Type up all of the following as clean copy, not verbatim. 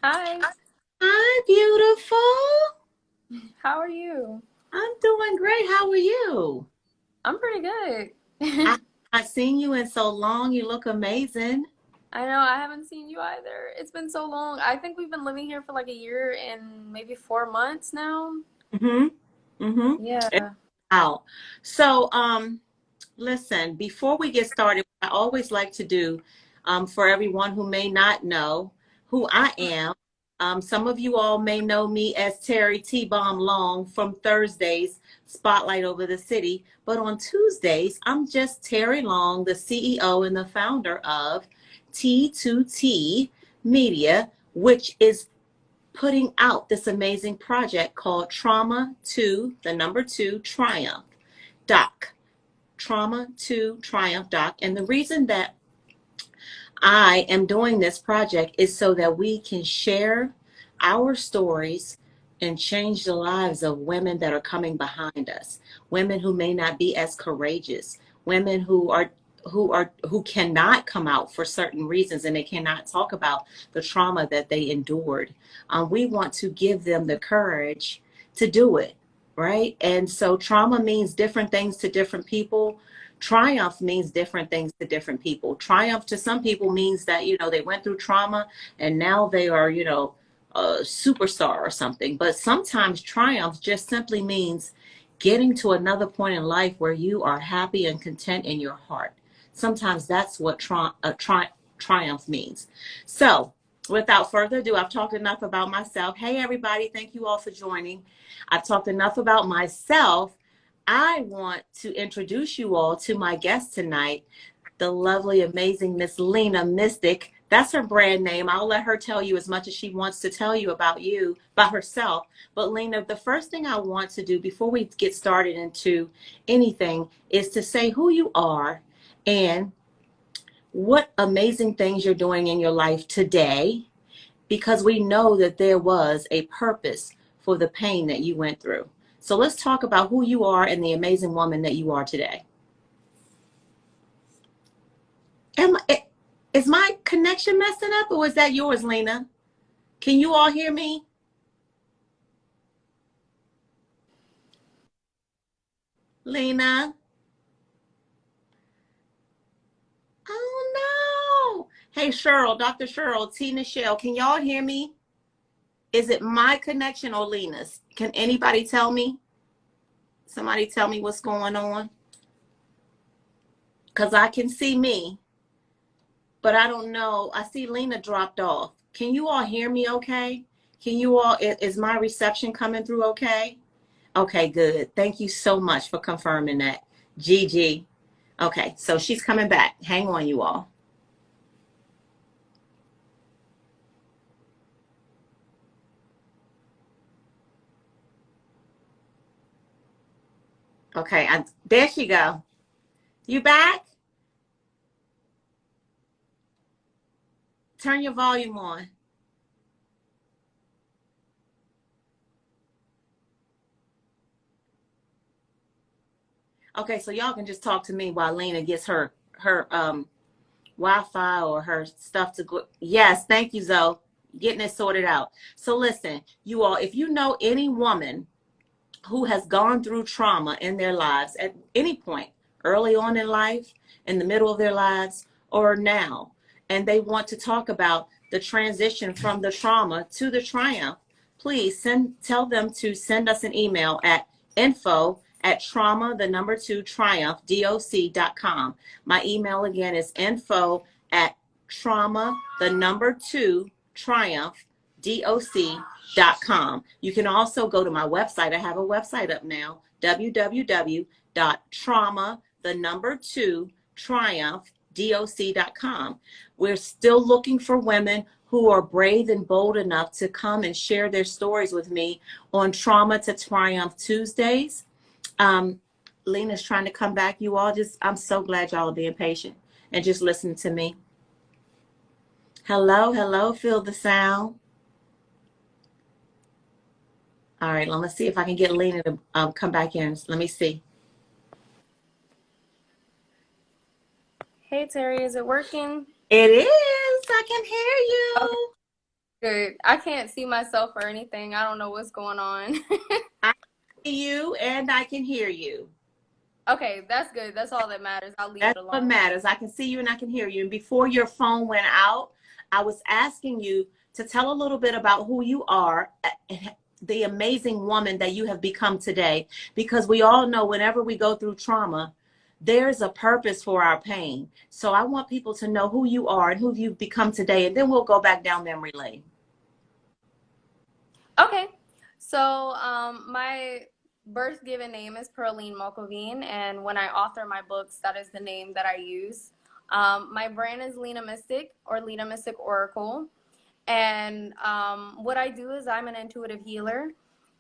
Hi, Hi, beautiful. how are you? I'm doing great. How are you? I'm pretty good. I I've seen you in so long. You look amazing. I know I haven't seen you either. It's been so long. I think we've been living here for like a year and maybe 4 months now. Mm-hmm. Mm-hmm. Yeah. Wow. So, listen, before we get started, I always like to do, for everyone who may not know who I am, some of you all may know me as Terry T. Bomb Long from Thursdays, Spotlight Over the City. But on Tuesdays, I'm just Terry Long, the CEO and the founder of T2T Media, which is putting out this amazing project called Trauma to the number two Triumph Doc. Trauma to Triumph Doc. And the reason that I am doing this project is so that we can share our stories and change the lives of women that are coming behind us, women who may not be as courageous, women who cannot come out for certain reasons and they cannot talk about the trauma that they endured. We want to give them the courage to do it, right? And so trauma means different things to different people. Triumph means different things to different people. Triumph to some people means that, they went through trauma and now they are, a superstar or something. But sometimes triumph just simply means getting to another point in life where you are happy and content in your heart. Sometimes that's what triumph means. So, without further ado, I've talked enough about myself. Hey, everybody, thank you all for joining. I've talked enough about myself. I want to introduce you all to my guest tonight, the lovely, amazing Miss Lina Mystic. That's her brand name. I'll let her tell you as much as she wants to tell you, about herself. But Lina, the first thing I want to do before we get started into anything is to say who you are and what amazing things you're doing in your life today, because we know that there was a purpose for the pain that you went through. So let's talk about who you are and the amazing woman that you are today. Am, is my connection messing up or is that yours, Lena? Can you all hear me? Lena? Oh no. Hey, Cheryl, Dr. Cheryl, Tina Shell, can y'all hear me? Is it my connection or Lena's? Can anybody tell me? Somebody tell me what's going on? Because I can see me, but I don't know. I see Lena dropped off. Can you all hear me okay? Can you all, is my reception coming through okay? Okay, good. Thank you so much for confirming that. Gigi. Okay, so she's coming back. Hang on, you all. Okay, there she go. You back? Turn your volume on. Okay, so y'all can just talk to me while Lena gets her Wi-Fi or her stuff to go. Yes, thank you, Zoe. Getting it sorted out. So listen, you all, if you know any woman who has gone through trauma in their lives at any point, early on in life, in the middle of their lives, or now, and they want to talk about the transition from the trauma to the triumph, please tell them to send us an email at info@trauma, the number two triumph, doc.com. My email again is info@trauma, the number two triumph, doc.com. You can also go to my website. I have a website up now, www.trauma, the number two, triumph, doc.com. We're still looking for women who are brave and bold enough to come and share their stories with me on Trauma to Triumph Tuesdays. Um, Lena's trying to come back. You all I'm so glad y'all are being patient and just listening to me. Hello, hello, feel the sound. All right, let's see if I can get Lena to come back in. Let me see. Hey Terry, is it working? It is. I can hear Okay, you. Good. I can't see myself or anything. I don't know what's going on. I see you and I can hear you. Okay, that's good. That's all that matters. I'll leave it That's what alone. matters. I can see you and I can hear you. And before your phone went out, I was asking you to tell a little bit about who you are, the amazing woman that you have become today. Because we all know whenever we go through trauma, there's a purpose for our pain. So I want people to know who you are and who you've become today. And then we'll go back down memory lane. Okay. So, my birth given name is Pearline Mokovine, and when I author my books, that is the name that I use. My brand is Lina Mystic or Lina Mystic Oracle. And what I do is I'm an intuitive healer.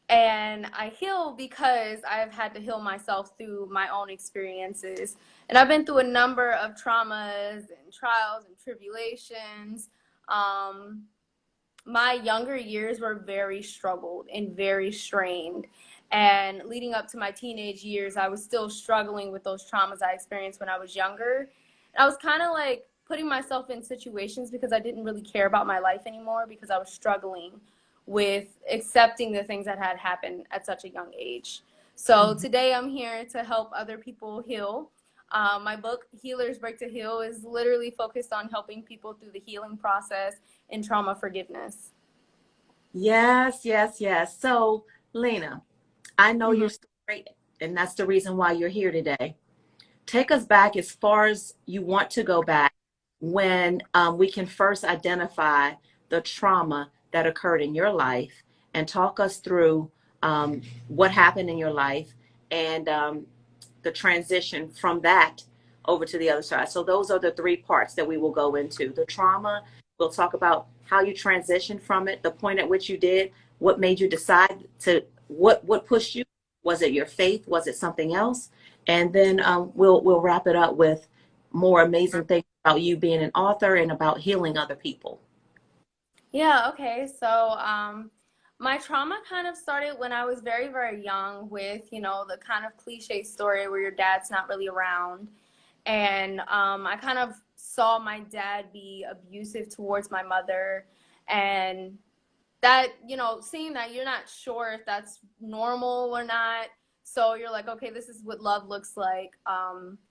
And I heal because I've had to heal myself through my own experiences. And I've been through a number of traumas and trials and tribulations. Um, my younger years were very struggled and very strained. And leading up to my teenage years, I was still struggling with those traumas I experienced when I was younger. And I was kind of like putting myself in situations because I didn't really care about my life anymore because I was struggling with accepting the things that had happened at such a young age. So Mhm. today I'm here to help other people heal. My book, Healers Break to Heal, is literally focused on helping people through the healing process and trauma forgiveness. Yes, yes, yes. So, Lena, I know Hmm. your story, and that's the reason why you're here today. Take us back as far as you want to go back when we can first identify the trauma that occurred in your life and talk us through what happened in your life and the transition from that over to the other side. So those are the three parts that we will go into. The trauma, we'll talk about how you transitioned from it, the point at which you did, what made you decide to, what pushed you. Was it your faith? Was it something else? And then we'll wrap it up with more amazing things about you being an author and about healing other people. Yeah, okay. So, my trauma kind of started when I was very, very young with, the kind of cliche story where your dad's not really around. And I kind of saw my dad be abusive towards my mother. And that, seeing that you're not sure if that's normal or not. So you're like, okay, this is what love looks like.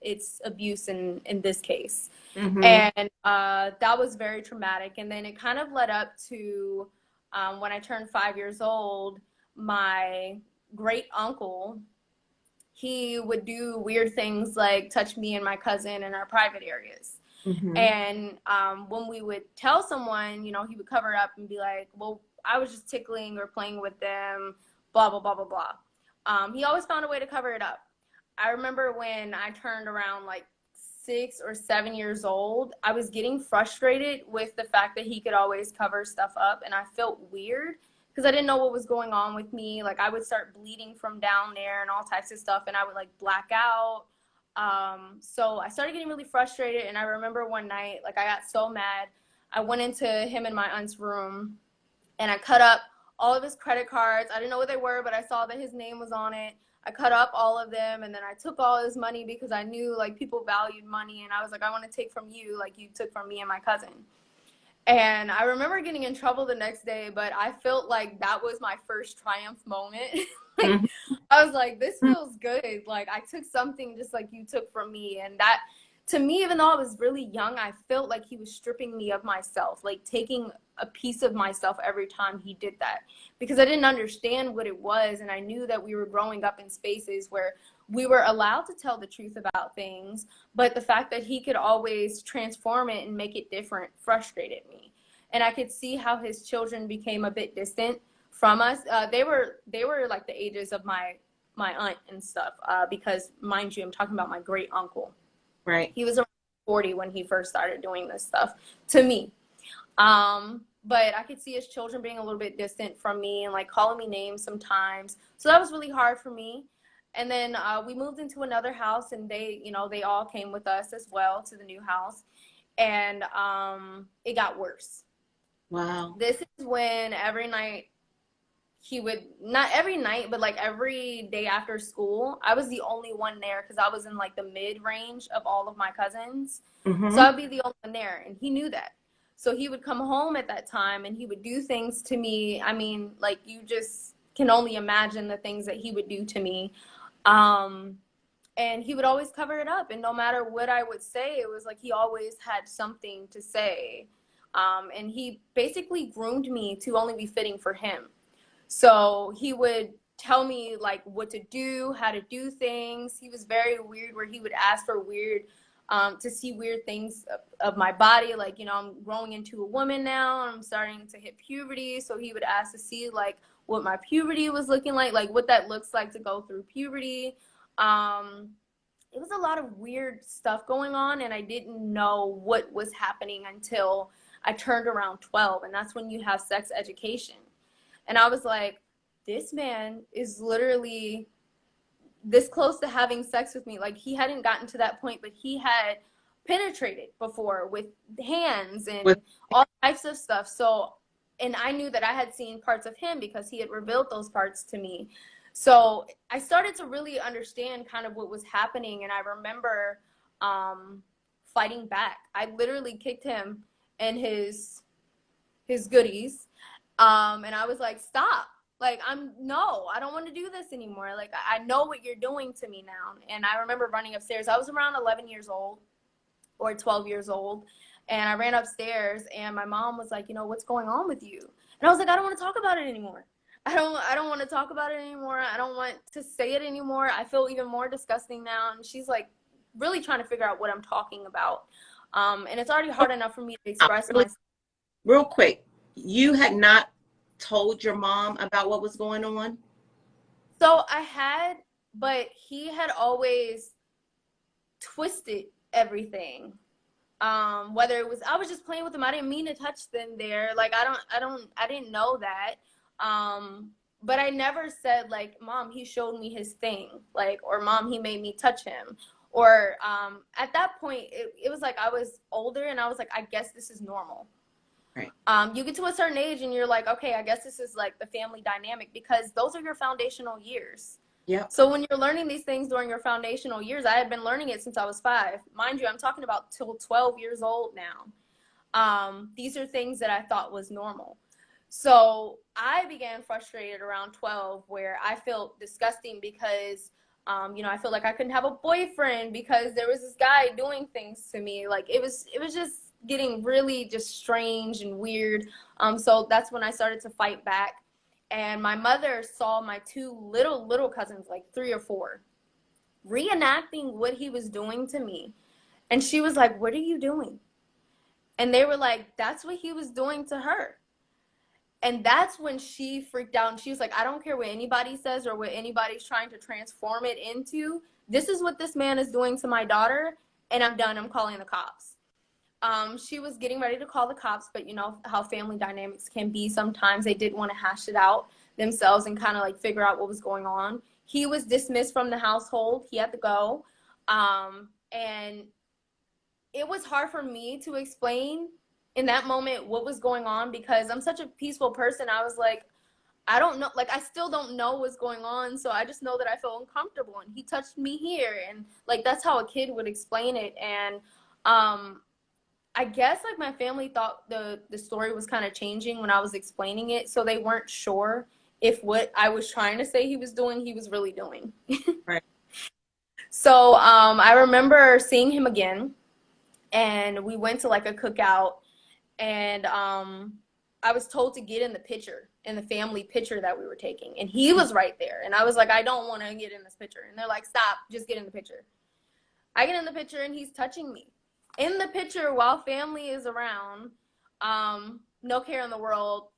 It's abuse in this case. Mm-hmm. And that was very traumatic. And then it kind of led up to when I turned 5 years old, my great uncle, he would do weird things like touch me and my cousin in our private areas. Mm-hmm. And when we would tell someone, he would cover it up and be like, well, I was just tickling or playing with them, blah, blah, blah, blah, blah. He always found a way to cover it up. I remember when I turned around like 6 or 7 years old, I was getting frustrated with the fact that he could always cover stuff up. And I felt weird because I didn't know what was going on with me. Like I would start bleeding from down there and all types of stuff. And I would like black out. So I started getting really frustrated. And I remember one night, like I got so mad. I went into him and my aunt's room and I cut up all of his credit cards. I didn't know what they were, but I saw that his name was on it. I cut up all of them and then I took all his money because I knew like people valued money and I was like, I want to take from you like you took from me and my cousin. And I remember getting in trouble the next day, but I felt like that was my first triumph moment. Like I was like, this Mm-hmm. feels good. Like I took something just like you took from me. And that to me, even though I was really young, I felt like he was stripping me of myself, like taking a piece of myself every time he did that. Because I didn't understand what it was. And I knew that we were growing up in spaces where we were allowed to tell the truth about things, but the fact that he could always transform it and make it different frustrated me. And I could see how his children became a bit distant from us. They were like the ages of my aunt and stuff. Because mind you, I'm talking about my great uncle. Right. He was around 40 when he first started doing this stuff to me. But I could see his children being a little bit distant from me and like calling me names sometimes. So that was really hard for me. And then we moved into another house and they all came with us as well to the new house. And it got worse. Wow. This is when every night he would, not every night, but like every day after school, I was the only one there because I was in like the mid range of all of my cousins. So Mm-hmm. I'd be the only one there. And he knew that. So he would come home at that time and he would do things to me. I mean, like, you just can only imagine the things that he would do to me. And he would always cover it up. And no matter what I would say, it was like he always had something to say. And he basically groomed me to only be fitting for him. So he would tell me like what to do, how to do things. He was very weird, where he would ask for weird, to see weird things of my body. Like, you know, I'm growing into a woman now. I'm starting to hit puberty. So he would ask to see like what my puberty was looking like what that looks like to go through puberty. It was a lot of weird stuff going on, and I didn't know what was happening until I turned around 12, and that's when you have sex education. And I was like, this man is literally this close to having sex with me. Like, he hadn't gotten to that point, but he had penetrated before with hands and all types of stuff. So, and I knew that I had seen parts of him because he had revealed those parts to me. So I started to really understand kind of what was happening. And I remember fighting back. I literally kicked him and his goodies. And I was like, stop. Like, no, I don't want to do this anymore. Like, I know what you're doing to me now. And I remember running upstairs. I was around 11 years old or 12 years old. And I ran upstairs and my mom was like, you know, what's going on with you? And I was like, I don't want to talk about it anymore. I don't want to talk about it anymore. I don't want to say it anymore. I feel even more disgusting now. And she's like really trying to figure out what I'm talking about. And it's already hard enough for me to express myself. Real quick, you had not told your mom about what was going on? So I had, but he had always twisted everything. Whether it was, I was just playing with him. I didn't mean to touch them there. Like, I didn't know that. But I never said like, Mom, he showed me his thing, like, or Mom, he made me touch him. Or, at that point, it was like I was older and I was like, I guess this is normal. Right. You get to a certain age and you're like, okay, I guess this is like the family dynamic, because those are your foundational years. Yeah. So when you're learning these things during your foundational years, I had been learning it since I was 5. Mind you, I'm talking about till 12 years old now. These are things that I thought was normal. So I began frustrated around 12, where I felt disgusting because, you know, I felt like I couldn't have a boyfriend because there was this guy doing things to me. Like, it was just getting really just strange and weird. So that's when I started to fight back. And my mother saw my 2 little cousins, like 3 or 4, reenacting what he was doing to me. And she was like, what are you doing? And they were like, that's what he was doing to her. And that's when she freaked out. And she was like, I don't care what anybody says or what anybody's trying to transform it into. This is what this man is doing to my daughter. And I'm done. I'm calling the cops. She was getting ready to call the cops, but you know how family dynamics can be. Sometimes they did want to hash it out themselves and kind of like figure out what was going on. He was dismissed from the household. He had to go. And it was hard for me to explain in that moment what was going on, because I'm such a peaceful person. I was like, I don't know, like, I still don't know what's going on. So I just know that I feel uncomfortable and he touched me here. And like, that's how a kid would explain it. And, I guess like my family thought the story was kind of changing when I was explaining it. So they weren't sure if what I was trying to say he was doing, he was really doing. Right. So I remember seeing him again, and we went to like a cookout, and I was told to get in the picture, in the family picture that we were taking. And he was right there. And I was like, I don't want to get in this picture. And they're like, stop, just get in the picture. I get in the picture and he's touching me in the picture while family is around. No care in the world.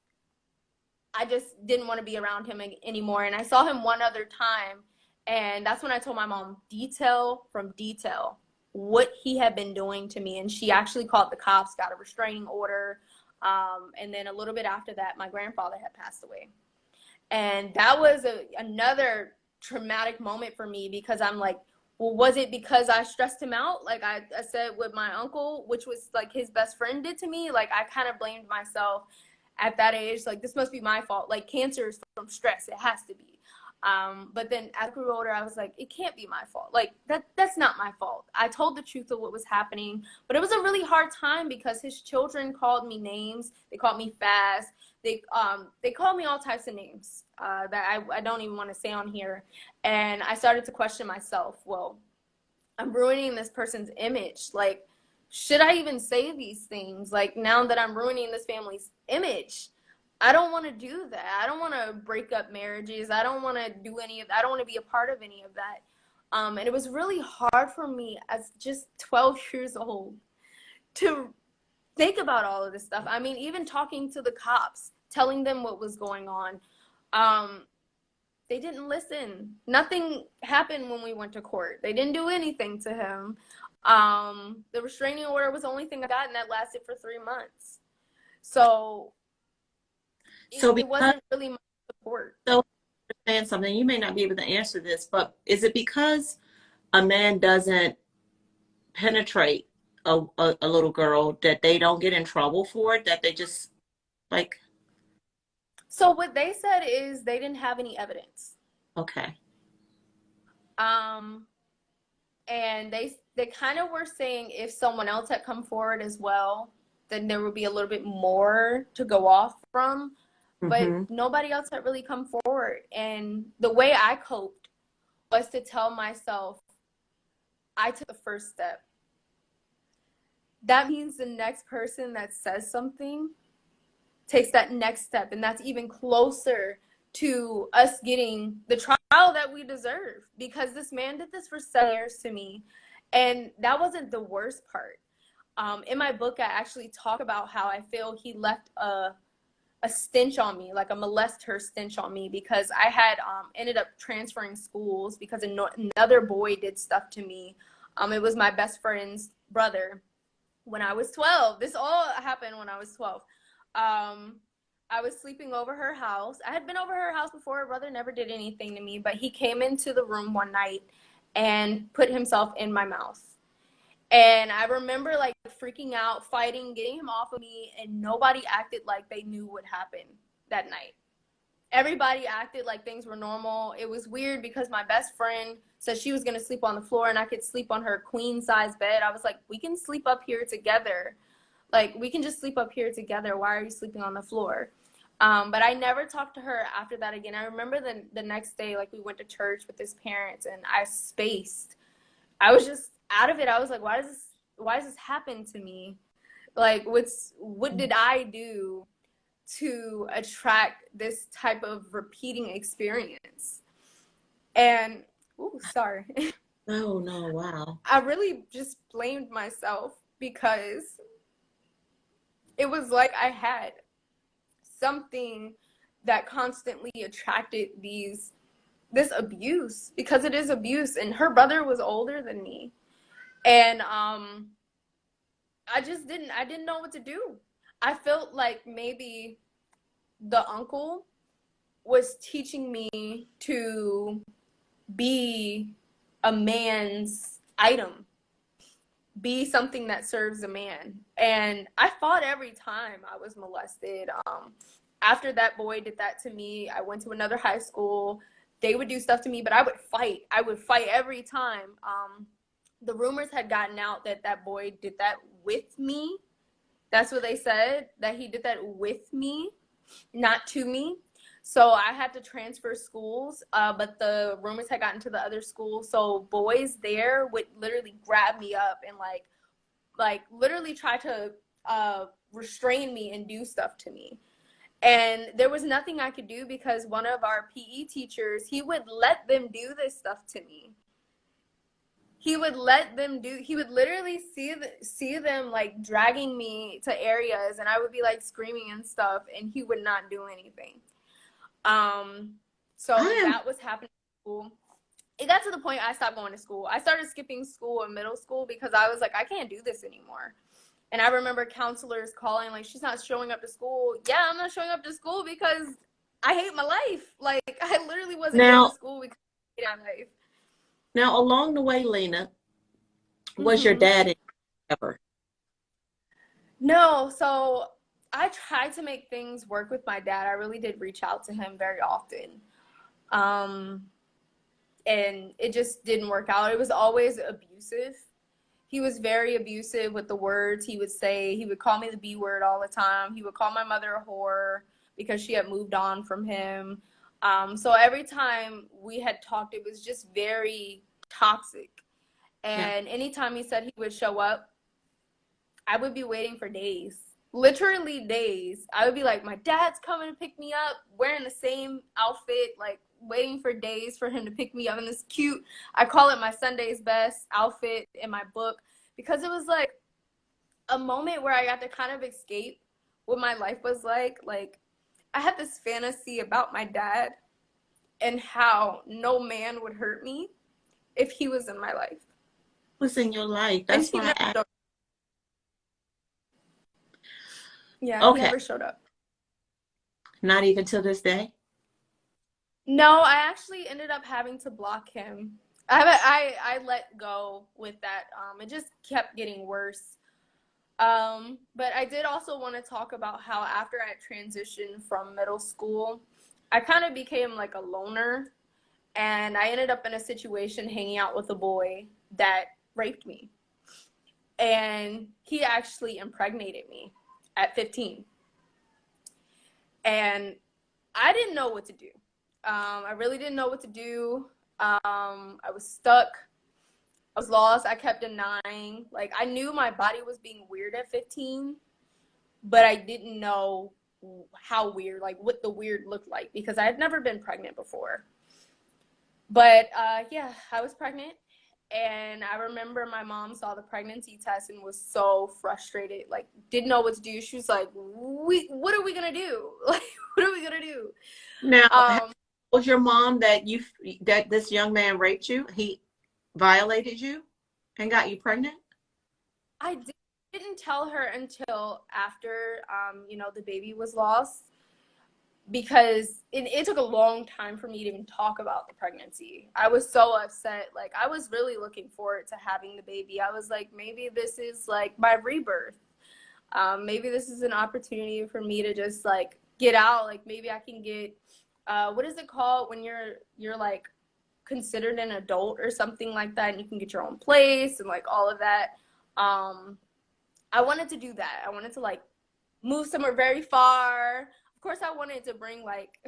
I just didn't want to be around him anymore. And I saw him one other time, and that's when I told my mom detail from detail what he had been doing to me. And she actually called the cops, got a restraining order. And then a little bit after that, my grandfather had passed away. And that was another traumatic moment for me, because I'm like, well, was it because I stressed him out? Like I said with my uncle, which was like his best friend did to me. Like, I kind of blamed myself at that age. Like, this must be my fault. Like, cancer is from stress. It has to be. But then as I grew older, I was like, it can't be my fault. Like that's not my fault. I told the truth of what was happening, but it was a really hard time because his children called me names. They called me fast. They called me all types of names that I don't even want to say on here. And I started to question myself. Well, I'm ruining this person's image. Like, should I even say these things? Like, now that I'm ruining this family's image, I don't want to do that. I don't want to break up marriages. I don't want to do any of that. I don't want to be a part of any of that. And it was really hard for me as just 12 years old to think about all of this stuff. I mean, even talking to the cops, telling them what was going on, they didn't listen. Nothing happened when we went to court. They didn't do anything to him. The restraining order was the only thing I got, and that lasted for 3 months. So it wasn't really much support. So understand something, you may not be able to answer this, but is it because a man doesn't penetrate a little girl that they don't get in trouble for it, that they just like? So what they said is they didn't have any evidence. Okay. And they kind of were saying if someone else had come forward as well, then there would be a little bit more to go off from. But nobody else had really come forward. And the way I coped was to tell myself, I took the first step. That means the next person that says something takes that next step. And that's even closer to us getting the trial that we deserve. Because this man did this for 7 years to me. And that wasn't the worst part. In my book, I actually talk about how I feel he left a stench on me, like a molester stench on me, because I had ended up transferring schools because another boy did stuff to me. It was my best friend's brother when I was 12. This all happened when I was 12. I was sleeping over her house. I had been over her house before. Her brother never did anything to me, but he came into the room one night and put himself in my mouth. And I remember like freaking out, fighting, getting him off of me, and nobody acted like they knew what happened that night. Everybody acted like things were normal. It was weird because my best friend said she was going to sleep on the floor and I could sleep on her queen size bed. I was like, we can sleep up here together. Like, we can just sleep up here together. Why are you sleeping on the floor? But I never talked to her after that again. I remember the next day, like, we went to church with his parents and I spaced. I was just out of it. I was like, why does this happen to me? Like, what did I do to attract this type of repeating experience? And sorry. Oh no, wow. I really just blamed myself because it was like I had something that constantly attracted this abuse, because it is abuse. And her brother was older than me. And I didn't know what to do. I felt like maybe the uncle was teaching me to be a man's item, be something that serves a man. And I fought every time I was molested. After that boy did that to me, I went to another high school. They would do stuff to me, but I would fight. I would fight every time. The rumors had gotten out that that boy did that with me. That's what they said, that he did that with me, not to me. So I had to transfer schools, but the rumors had gotten to the other school. So boys there would literally grab me up and like literally try to restrain me and do stuff to me. And there was nothing I could do because one of our PE teachers, he would let them do this stuff to me. He would literally see them like dragging me to areas, and I would be like screaming and stuff, and he would not do anything. So that was happening in school. It got to the point I stopped going to school. I started skipping school in middle school because I was like, I can't do this anymore. And I remember counselors calling, like, she's not showing up to school. Yeah, I'm not showing up to school because I hate my life. Like, I literally wasn't going to school because I hate my life. Now, along the way, Lina, was your dad ever? No, so I tried to make things work with my dad. I really did reach out to him very often. And it just didn't work out. It was always abusive. He was very abusive with the words he would say. He would call me the B word all the time. He would call my mother a whore because she had moved on from him. So every time we had talked, it was just very toxic. Yeah. And anytime he said he would show up, I would be waiting for days, literally days. I would be like, my dad's coming to pick me up, wearing the same outfit, like waiting for days for him to pick me up in this cute, I call it my Sunday's best outfit in my book, because it was like a moment where I got to kind of escape what my life was like. Like, I had this fantasy about my dad and how no man would hurt me if he was in my life. What's in your life? And That's he why never I asked. showed up. Yeah, he Okay. never showed up. Not even till this day? No, I actually ended up having to block him. I let go with that. It just kept getting worse. But I did also want to talk about how after I transitioned from middle school, I kind of became like a loner, and I ended up in a situation hanging out with a boy that raped me. And he actually impregnated me at 15. And I didn't know what to do. I really didn't know what to do. I was stuck. I was lost. I kept denying. Like, I knew my body was being weird at 15, but I didn't know how weird, like what the weird looked like, because I had never been pregnant before. But yeah, I was pregnant. And I remember my mom saw the pregnancy test and was so frustrated, like didn't know what to do. She was like, what are we going to do? Like, what are we going to do? Now, Um, was your mom that this young man raped you? He violated you and got you pregnant? I didn't tell her until after, the baby was lost, because it took a long time for me to even talk about the pregnancy. I was so upset. Like, I was really looking forward to having the baby. I was like, maybe this is like my rebirth. Maybe this is an opportunity for me to just like get out. Like, maybe I can get, what is it called when you're like considered an adult or something like that, and you can get your own place and like all of that. I wanted to do that. I wanted to like move somewhere very far. Of course, I wanted to bring like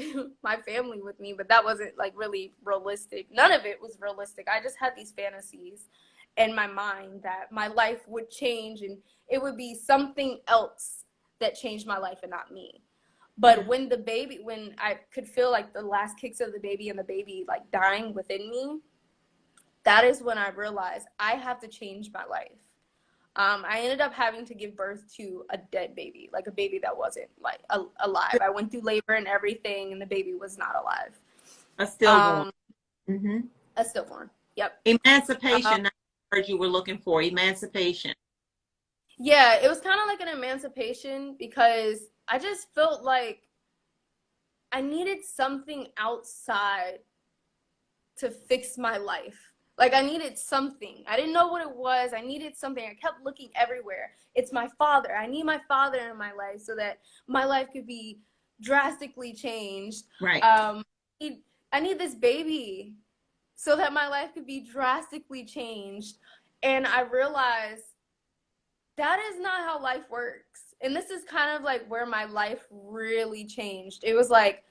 my family with me, but that wasn't like really realistic. None of it was realistic. I just had these fantasies in my mind that my life would change and it would be something else that changed my life and not me. But when I could feel like the last kicks of the baby and the baby like dying within me, that is when I realized I have to change my life. I ended up having to give birth to a dead baby, like a baby that wasn't like alive. I went through labor and everything, and the baby was not alive. A stillborn. Um, Mm-hmm. a stillborn. Yep. Emancipation, that's the word you were looking for. Emancipation. Yeah, it was kind of like an emancipation, because I just felt like I needed something outside to fix my life. Like, I needed something. I didn't know what it was. I needed something. I kept looking everywhere. It's my father. I need my father in my life so that my life could be drastically changed. Right. I need this baby so that my life could be drastically changed. And I realized that is not how life works. And this is kind of like where my life really changed. It was like,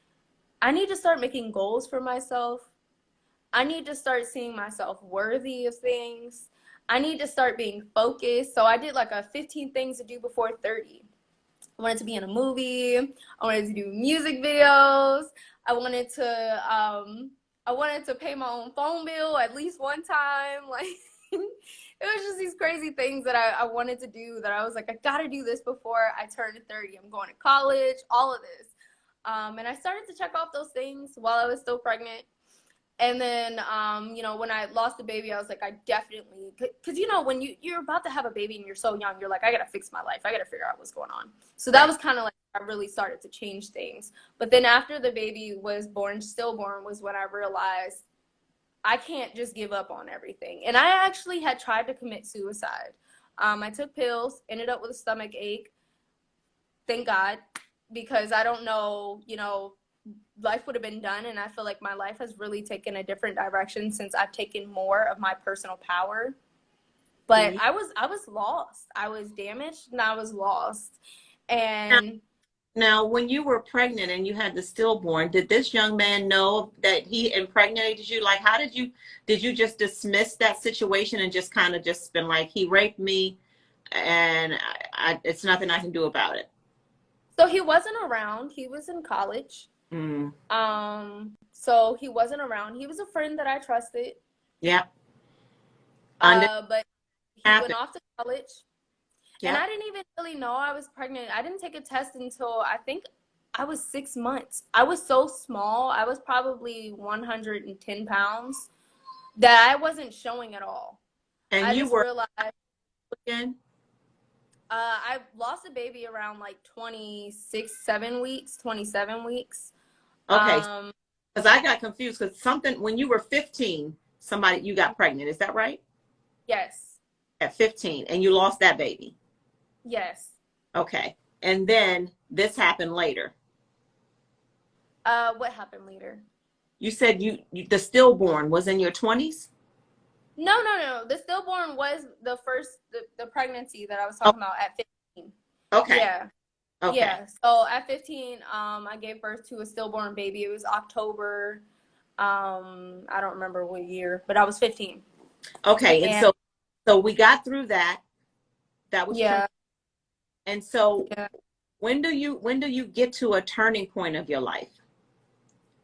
I need to start making goals for myself. I need to start seeing myself worthy of things. I need to start being focused. So I did like a 15 things to do before 30. I wanted to be in a movie. I wanted to do music videos. I wanted to pay my own phone bill at least one time. Like, it was just these crazy things that I wanted to do, that I was like, I gotta do this before I turn 30. I'm going to college, all of this. And I started to check off those things while I was still pregnant. And then, when I lost the baby, I was like, I definitely, because, when you're about to have a baby and you're so young, you're like, I got to fix my life. I got to figure out what's going on. So that was kind of like, I really started to change things. But then after the baby was born, stillborn, was when I realized I can't just give up on everything. And I actually had tried to commit suicide. I took pills, ended up with a stomach ache. Thank God, because I don't know, life would have been done. And I feel like my life has really taken a different direction since I've taken more of my personal power. But Mhm. I was lost. I was damaged and I was lost. Now, And now, when you were pregnant and you had the stillborn, did this young man know that he impregnated you? Like, how did you just dismiss that situation and just kind of just been like, he raped me and it's nothing I can do about it? so he wasn't around. He was in college. Mm. So he wasn't around. He was a friend that I trusted. Yeah. And it But he went happened. off to college. And I Yep. didn't even really know I was pregnant. I didn't take a test until I think I was 6 months. I was so small. I was probably 110 pounds that I wasn't showing at all. And I you just were realized again? I lost a baby around like 7 weeks, 27 weeks. Okay. Um, Because I got confused because something, when you were 15, you got pregnant. Is that right? yes, At 15, and you lost that baby. yes. Okay. And then this happened later. What happened later? You said the stillborn was in your 20s? No, no, no. The stillborn was the pregnancy that I was Oh, talking about at 15. okay. Yeah. Okay. Yeah. So at 15, I gave birth to a stillborn baby. It was October. I don't remember what year, but I was 15. Okay. And And so we got through that. That was yeah, and so yeah. when do you get to a turning point of your life?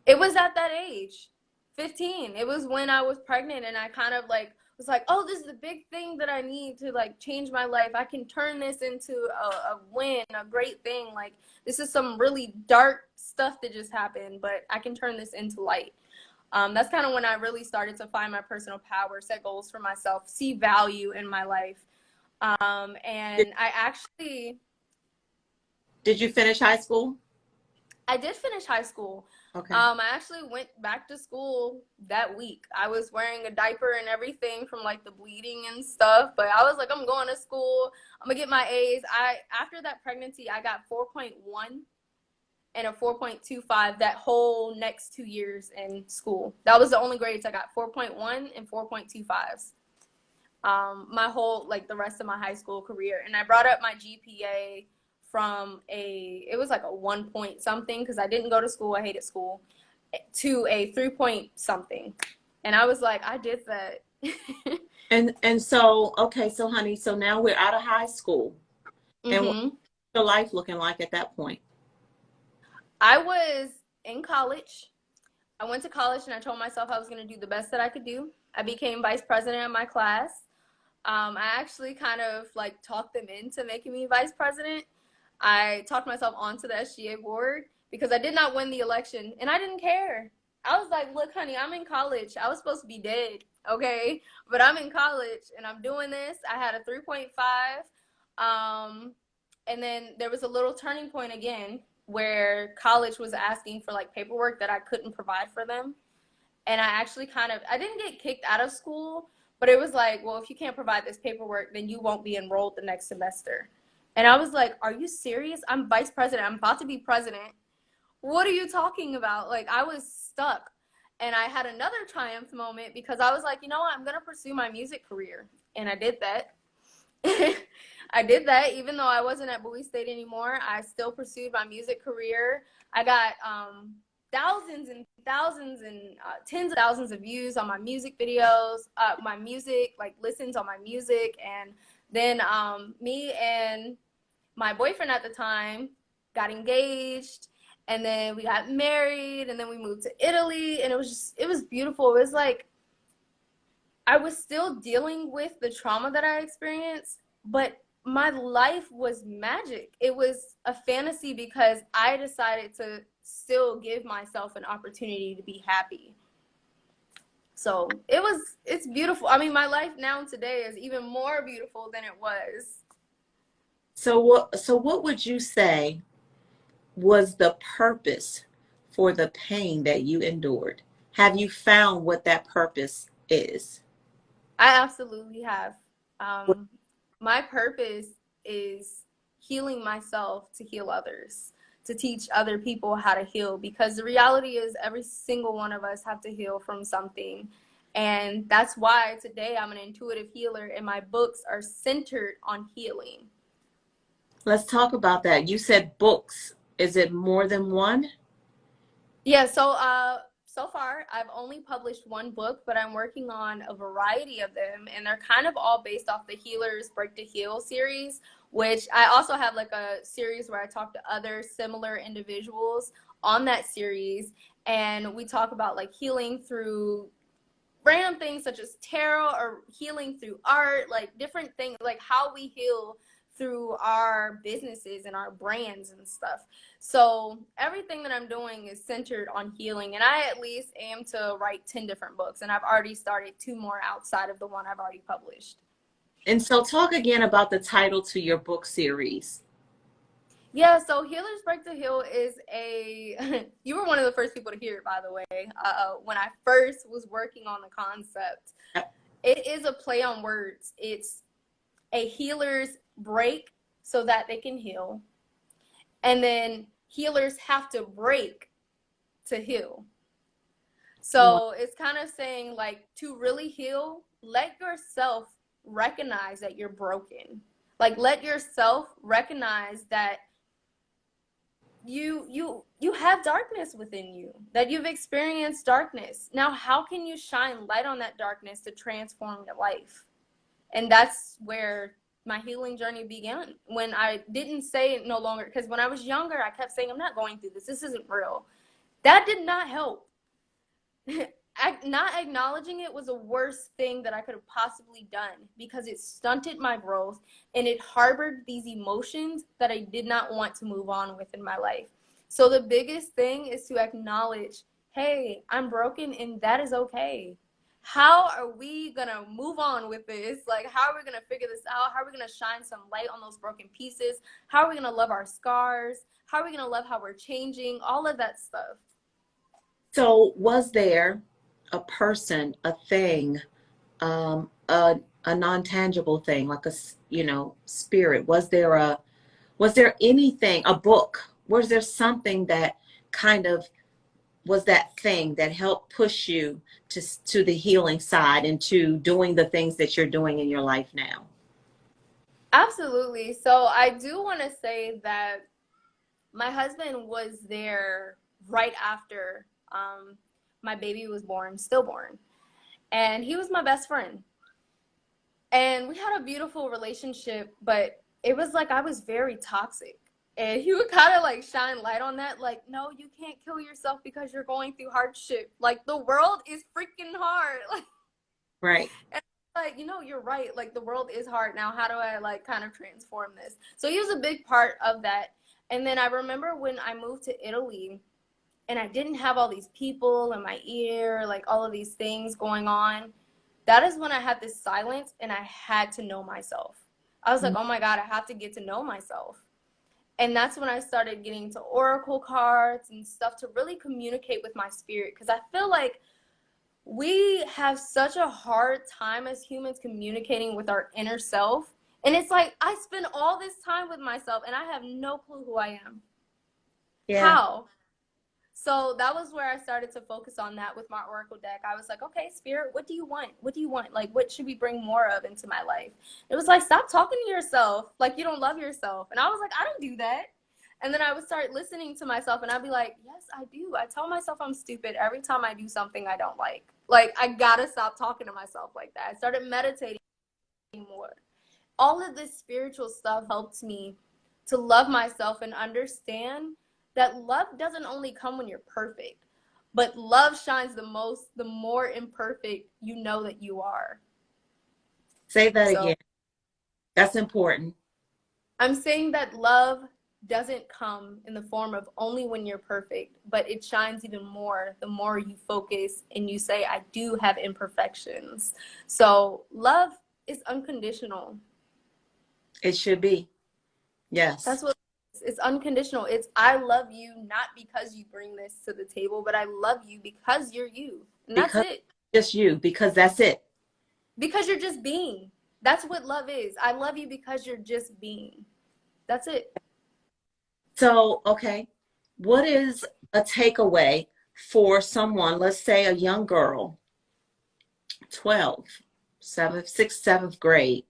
It was at that age, 15. It was when I was pregnant and I kind of like was like, oh, this is a big thing that I need to like change my life. I can turn this into a win, a great thing. Like this is some really dark stuff that just happened, but I can turn this into light. That's kind of when I really started to find my personal power, set goals for myself, see value in my life. Did, And I actually, did you finish high school? I did finish high school. Okay. I actually went back to school that week. I was wearing a diaper and everything from like the bleeding and stuff, but I was like, I'm going to school. I'm gonna get my A's. After that pregnancy, I got 4.1 and a 4.25 that whole next 2 years in school. That was the only grades I got, 4.1 and 4.25s. My whole like the rest of my high school career, and I brought up my GPA from it was like a 1 point something because I didn't go to school, I hated school, to a 3 point something, and I was like, I did that. And so, okay, so honey, so now we're out of high school. And what's hmm your life looking like at that point? I was in college. I went to college and I told myself I was going to do the best that I could do. I became vice president of my class. I actually kind of like talked them into making me vice president. I talked myself onto the SGA board because I did not win the election and I didn't care. I was like, look, honey, I'm in college. I was supposed to be dead, okay? But I'm in college and I'm doing this. I had a 3.5. Um, and then there was a little turning point again where college was asking for like paperwork that I couldn't provide for them. And I actually I didn't get kicked out of school, but it was like, well, if you can't provide this paperwork, then you won't be enrolled the next semester. And I was like, are you serious? I'm vice president. I'm about to be president. What are you talking about? Like, I was stuck. And I had another triumph moment because I was like, you know what? I'm going to pursue my music career. And I did that. I did that even though I wasn't at Bowie State anymore. I still pursued my music career. I got thousands and thousands and tens of thousands of views on my music videos, my music, like listens on my music. And then me and my boyfriend at the time got engaged. And then we got married. And then we moved to Italy. And it was beautiful. It was like, I was still dealing with the trauma that I experienced, but my life was magic. It was a fantasy because I decided to still give myself an opportunity to be happy. So it's beautiful. I mean, my life now today is even more beautiful than it was. So what would you say was the purpose for the pain that you endured? Have you found what that purpose is? I absolutely have. My purpose is healing myself to heal others. to teach other people how to heal, because the reality is every single one of us have to heal from something. And that's why today I'm an intuitive healer and my books are centered on healing. Let's talk about that. You said books. Is it more than one? Yeah, so far I've only published one book, but I'm working on a variety of them, and they're kind of all based off the Healers Break to Heal series, which I also have like a series where I talk to other similar individuals on that series, and we talk about like healing through random things such as tarot, or healing through art, like different things, like how we heal through our businesses and our brands and stuff. So everything that I'm doing is centered on healing, and I at least aim to write 10 different books, and I've already started 2 more outside of the one I've already published. And so talk again about the title to your book series. Yeah, so Healers Break to Heal is a, you were one of the first people to hear it, by the way, when I first was working on the concept. It is a play on words. It's a healer's break so that they can heal. And then healers have to break to heal. So it's kind of saying, like, to really heal, let yourself recognize that you're broken. Like, let yourself recognize that you have darkness within you, that you've experienced darkness. Now, how can you shine light on that darkness to transform your life? And that's where my healing journey began, when I didn't say it no longer, because when I was younger, I kept saying, I'm not going through this. This isn't real. That did not help. Not acknowledging it was the worst thing that I could have possibly done, because it stunted my growth and it harbored these emotions that I did not want to move on with in my life. So the biggest thing is to acknowledge, hey, I'm broken and that is okay. How are we gonna move on with this? Like, how are we gonna figure this out? How are we gonna shine some light on those broken pieces? How are we gonna love our scars? How are we gonna love how we're changing? All of that stuff. So was there a person, a thing, a non-tangible thing, like a, spirit? Was there anything, a book? Was there something that kind of was that thing that helped push you to the healing side and to doing the things that you're doing in your life now? Absolutely. So I do want to say that my husband was there right after my baby was born, stillborn. And he was my best friend. And we had a beautiful relationship, but it was like I was very toxic. And he would kind of like shine light on that. Like, no, you can't kill yourself because you're going through hardship. Like, the world is freaking hard. Like, Right. and like, you're right. Like, the world is hard. Now, how do I like kind of transform this? So he was a big part of that. And then I remember when I moved to Italy and I didn't have all these people in my ear, like all of these things going on. That is when I had this silence and I had to know myself. I was like, oh my God, I have to get to know myself. And that's when I started getting to oracle cards and stuff to really communicate with my spirit. Because I feel like we have such a hard time as humans communicating with our inner self. And it's like, I spend all this time with myself and I have no clue who I am. Yeah. How? So that was where I started to focus on that with my oracle deck. I was like, okay, spirit, what do you want? What do you want? Like, what should we bring more of into my life? It was like, stop talking to yourself like you don't love yourself. And I was like, I don't do that. And then I would start listening to myself and I'd be like, yes, I do. I tell myself I'm stupid every time I do something I don't like. Like, I gotta stop talking to myself like that. I started meditating more. All of this spiritual stuff helped me to love myself and understand that love doesn't only come when you're perfect, but love shines the most the more imperfect you know that you are. Say that So again. That's important. I'm saying that love doesn't come in the form of only when you're perfect, but it shines even more the more you focus and you say, I do have imperfections. So love is unconditional. It should be. Yes. That's what it's unconditional. It's I love you not because you bring this to the table, but I love you because you're you. And that's Because it. just you, because that's it. Because you're just being. That's what love is. I love you because you're just being. That's it. So, okay. what is a takeaway for someone, let's say a young girl, 12, 7th, 6th, 7th grade,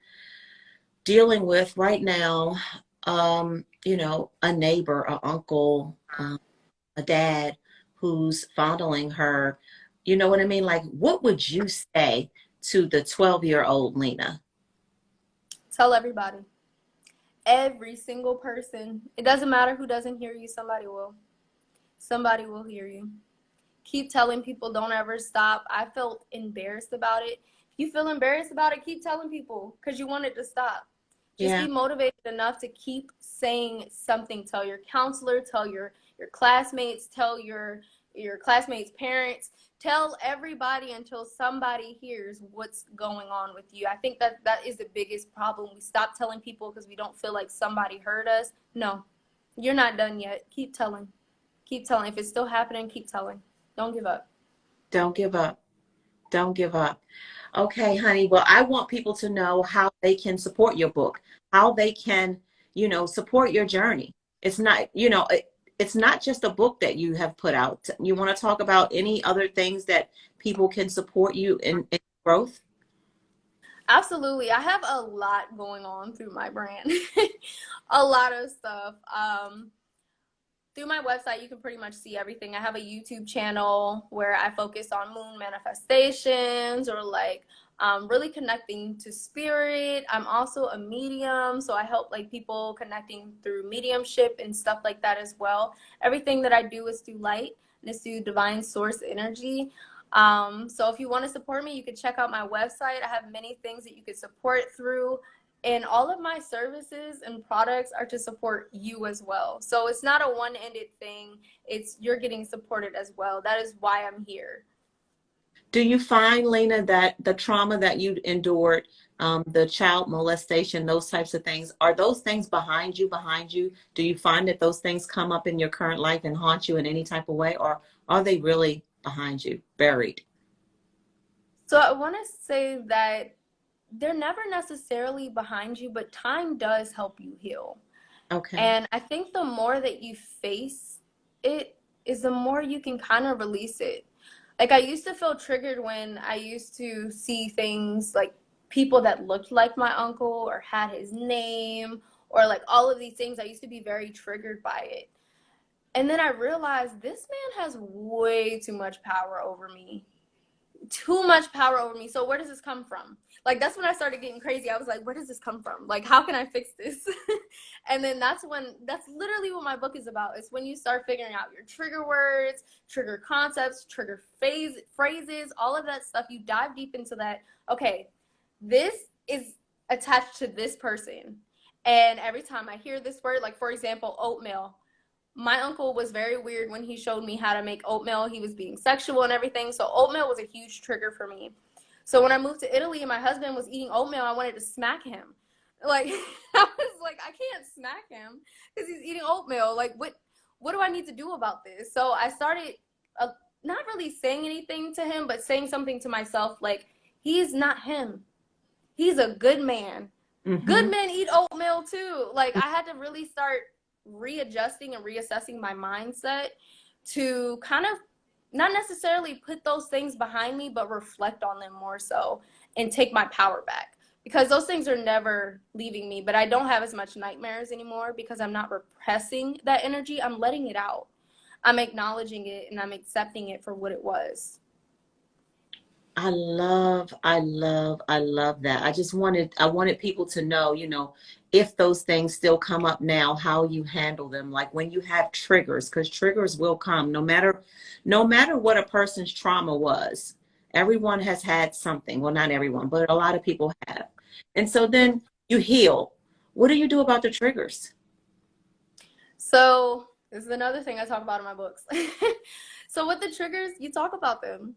dealing with right now, a neighbor, a uncle, a dad who's fondling her. You know what I mean? Like, what would you say to the 12-year-old Lina? Tell everybody. Every single person. It doesn't matter who doesn't hear you, somebody will. Somebody will hear you. Keep telling people, don't ever stop. I felt embarrassed about it. If you feel embarrassed about it, keep telling people because you want it to stop. Just Yeah. be motivated enough to keep saying something. Tell your counselor, tell your classmates, tell your classmates' parents, tell everybody until somebody hears what's going on with you. I think that is the biggest problem. We stop telling people because we don't feel like somebody heard us. No, you're not done yet. Keep telling. Keep telling. If it's still happening, keep telling. Don't give up. Don't give up. Don't give up. Okay, honey. Well, I want people to know how they can support your book, how they can, support your journey. It's not, it's not just a book that you have put out. You want to talk about any other things that people can support you in growth? Absolutely. I have a lot going on through my brand. A lot of stuff. Through my website, you can pretty much see everything. I have a YouTube channel where I focus on moon manifestations or like really connecting to spirit. I'm also a medium, so I help like people connecting through mediumship and stuff like that as well. Everything that I do is through light and it's through divine source energy. So if you want to support me, you can check out my website. I have many things that you could support through. And all of my services and products are to support you as well. So it's not a one-ended thing. It's you're getting supported as well. That is why I'm here. Do you find, Lena, that the trauma that you endured, the child molestation, those types of things, are those things behind you, Do you find that those things come up in your current life and haunt you in any type of way, or are they really behind you, buried? So I want to say that they're never necessarily behind you, but time does help you heal. Okay. And I think the more that you face it is the more you can kind of release it. Like I used to feel triggered when I used to see things like people that looked like my uncle or had his name or like all of these things. I used to be very triggered by it. And then I realized this man has way too much power over me. Too much power over me. So where does this come from? Like that's when I started getting crazy. I was like, where does this come from? Like how can I fix this? And then that's literally what my book is about. It's when you start figuring out your trigger words, trigger concepts, trigger phrases, all of that stuff. You dive deep into that. Okay, this is attached to this person. And every time I hear this word, like for example, oatmeal, my uncle was very weird when he showed me how to make oatmeal. He was being sexual and everything. So oatmeal was a huge trigger for me. So when I moved to Italy and my husband was eating oatmeal, I wanted to smack him. Like I was like, I can't smack him because he's eating oatmeal. Like what do I need to do about this? So I started not really saying anything to him, but saying something to myself like, he's not him. He's a good man. Mm-hmm. Good men eat oatmeal too. Like I had to really start readjusting and reassessing my mindset to kind of not necessarily put those things behind me, but reflect on them more so and take my power back because those things are never leaving me. But I don't have as much nightmares anymore because I'm not repressing that energy. I'm letting it out. I'm acknowledging it and I'm accepting it for what it was. I love that. I wanted people to know, if those things still come up now, how you handle them. Like when you have triggers, because triggers will come no matter what a person's trauma was. Everyone has had something. Well, not everyone, but a lot of people have. And so then you heal. What do you do about the triggers? So this is another thing I talk about in my books. So with the triggers, you talk about them,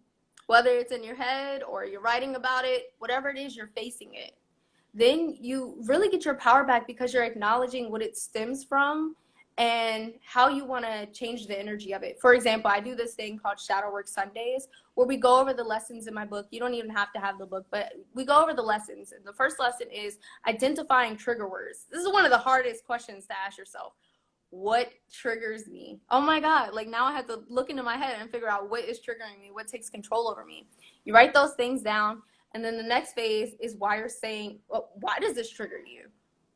whether it's in your head or you're writing about it, whatever it is, you're facing it. Then you really get your power back because you're acknowledging what it stems from and how you want to change the energy of it. For example, I do this thing called Shadow Work Sundays where we go over the lessons in my book. You don't even have to have the book, but we go over the lessons. And the first lesson is identifying trigger words. This is one of the hardest questions to ask yourself. what triggers me. Oh my God, like now I have to look into my head and figure out what is triggering me, what takes control over me. You write those things down, and then the next phase is why you're saying, well, why does this trigger you?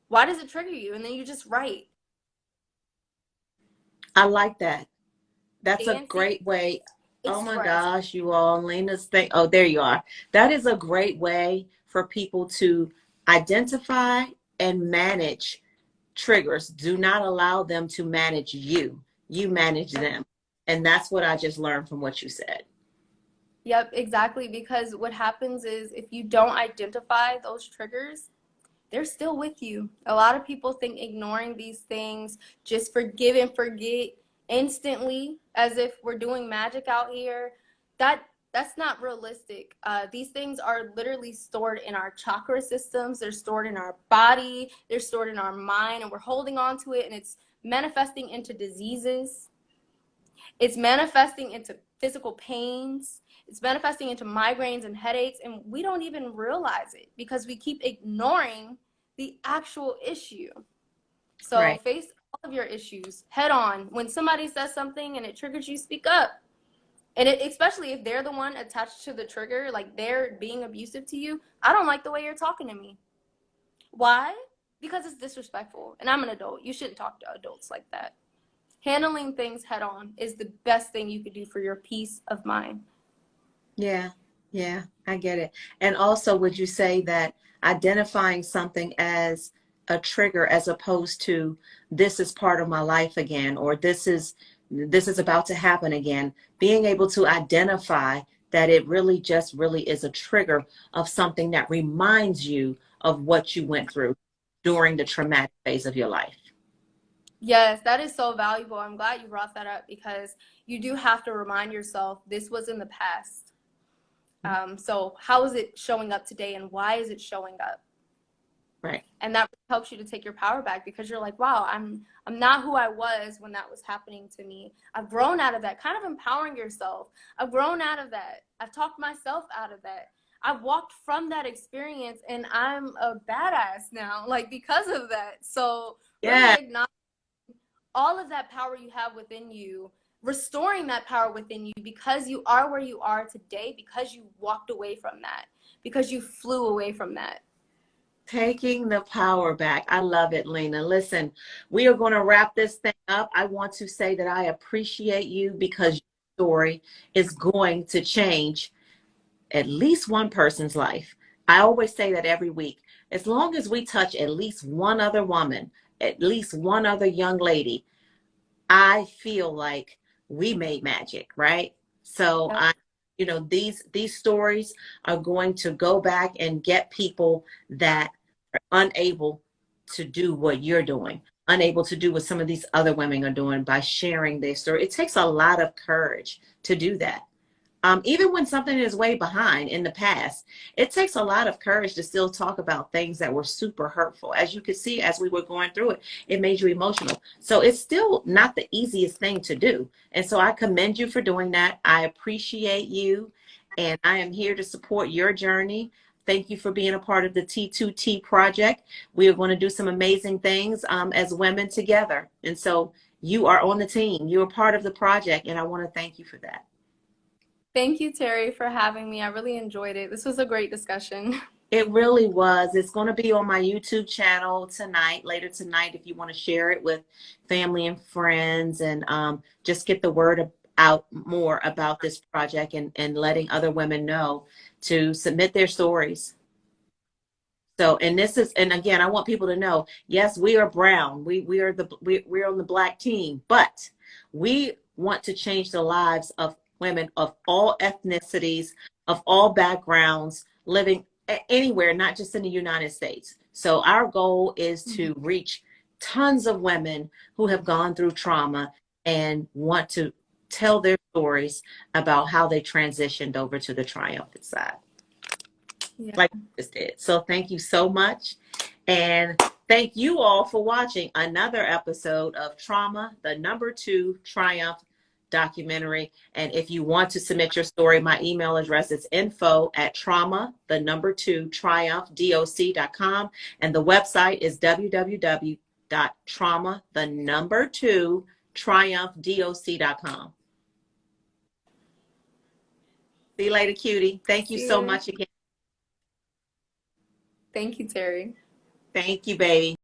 Why does it trigger you? And then you just write. I like that. That's a A and C, great way. Oh my express. gosh, you all, Lena's thing. Oh, there you are. That is a great way for people to identify and manage triggers. Do not allow them to manage you. You manage them. And that's what I just learned from what you said. Yep, exactly. Because what happens is if you don't identify those triggers, they're still with you. A lot of people think ignoring these things, just forgive and forget instantly, as if we're doing magic out here. That's not realistic. These things are literally stored in our chakra systems. They're stored in our body. They're stored in our mind, and we're holding on to it, and it's manifesting into diseases. It's manifesting into physical pains. It's manifesting into migraines and headaches, and we don't even realize it because we keep ignoring the actual issue. So Right. face all of your issues head on. When somebody says something and it triggers you, speak up. And especially if they're the one attached to the trigger, like they're being abusive to you, I don't like the way you're talking to me. Why? Because it's disrespectful. And I'm an adult. You shouldn't talk to adults like that. Handling things head on is the best thing you could do for your peace of mind. Yeah. Yeah, I get it. And also, would you say that identifying something as a trigger as opposed to this is part of my life again, or this is about to happen again, being able to identify that it really just really is a trigger of something that reminds you of what you went through during the traumatic phase of your life. Yes, that is so valuable. I'm glad you brought that up because you do have to remind yourself this was in the past. So how is it showing up today and why is it showing up? Right. And that helps you to take your power back because you're like, wow, I'm not who I was when that was happening to me. I've grown out of that. Kind of empowering yourself. I've grown out of that. I've talked myself out of that. I've walked from that experience and I'm a badass now, like because of that. So really Yeah. acknowledge all of that power you have within you, restoring that power within you because you are where you are today, because you walked away from that, because you flew away from that. Taking the power back. I love it, Lena. Listen, we are going to wrap this thing up. I want to say that I appreciate you because your story is going to change at least one person's life. I always say that every week. As long as we touch at least one other woman, at least one other young lady, I feel like we made magic, right? So Yep. I, these stories are going to go back and get people that are unable to do what you're doing, unable to do what some of these other women are doing by sharing their story. It takes a lot of courage to do that. Even when something is way behind in the past, it takes a lot of courage to still talk about things that were super hurtful. As you could see, as we were going through it, it made you emotional. So it's still not the easiest thing to do. And so I commend you for doing that. I appreciate you. And I am here to support your journey. Thank you for being a part of the T2T project. We are going to do some amazing things as women together. And so you are on the team. You are part of the project. And I want to thank you for that. Thank you, Terry, for having me. I really enjoyed it. This was a great discussion. It really was. It's going to be on my YouTube channel tonight, later tonight, if you want to share it with family and friends and just get the word out more about this project and letting other women know to submit their stories. So, and again, I want people to know, yes, we are brown. We're on the black team, but we want to change the lives of women of all ethnicities, of all backgrounds, living anywhere, not just in the United States. So our goal is to reach tons of women who have gone through trauma and want to tell their stories about how they transitioned over to the triumphant side. Yeah. Like this did. So thank you so much. And thank you all for watching another episode of Trauma, the #2 Triumph documentary. And if you want to submit your story, my email address is info@trauma, the #2 triumph, doc.com. And the website is www www.trauma, the number 2, triumphdoc.com. See you later, cutie. Thank you See so you. much again. Thank you, Terry. Thank you, baby.